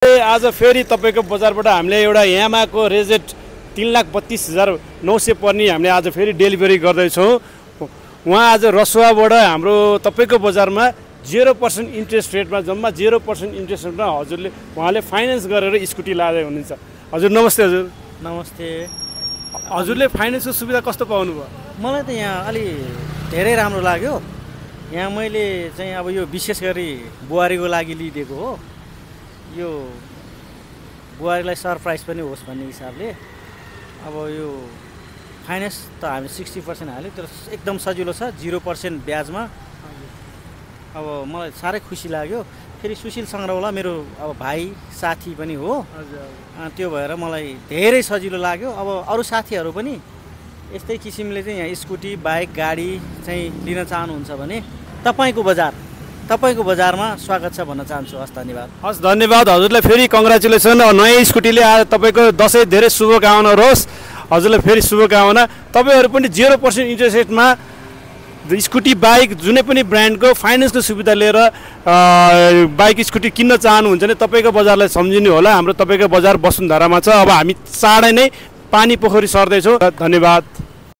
आज फेरि तपाईको बजारबाट हामीले एउटा यामाको रेजेट 3,32,900 पर्ने हामीले आज फेरि डेलिभरी गर्दैछौँ। उहाँ आज रसुवाबाट हाम्रो तपाईको बजारमा 0% इन्ट्रेस्ट रेटमा जम्मा 0% इन्ट्रेस्ट रेटमा हजुरले उहाँले फाइनेन्स गरेर स्कुटी लाँदै हुनुहुन्छ। हजुर नमस्ते। हजुर नमस्ते। हजुरले फाइनेन्सको सुविधा कस्तो पाउनुभयो? मलाई त यहाँ अलि धेरै राम्रो लाग्यो। यहाँ मैले चाहिँ अब यो विशेष गरी बुहारीको लागि लिइदिएको हो। यो बुहारीलाई सरप्राइज पनि होस् भन्ने हिसाबले अब यो फाइनेन्स त हामी 60% हाल्यो, तर एकदम सजिलो छ, 0% ब्याजमा। अब मलाई साह्रै खुसी लाग्यो। फेरि सुशील सङ्ग्रौला मेरो अब भाइ साथी पनि हो। त्यो भएर मलाई धेरै सजिलो लाग्यो। अब अरू साथीहरू पनि यस्तै किसिमले चाहिँ यहाँ स्कुटी बाइक गाडी चाहिँ लिन चाहनुहुन्छ भने तपाईँको बजारमा स्वागत छ भन्न चाहन्छु। हस् धन्यवाद। हस् धन्यवाद। हजुरलाई फेरि कङ्ग्रेचुलेसन। नयाँ स्कुटीले आज तपाईँको दसैँ धेरै शुभकामना रहोस्। हजुरलाई फेरि शुभकामना। तपाईँहरू पनि 0% इन्ट्रेस्ट रेटमा स्कुटी बाइक जुनै पनि ब्रान्डको फाइनेन्सको सुविधा लिएर बाइक स्कुटी किन्न चाहनुहुन्छ भने तपाईँको बजारलाई सम्झिनु होला। हाम्रो तपाईँको बजार वसुन्धरामा छ। अब हामी चाँडै नै पानी पोखरी सर्दैछौँ। धन्यवाद।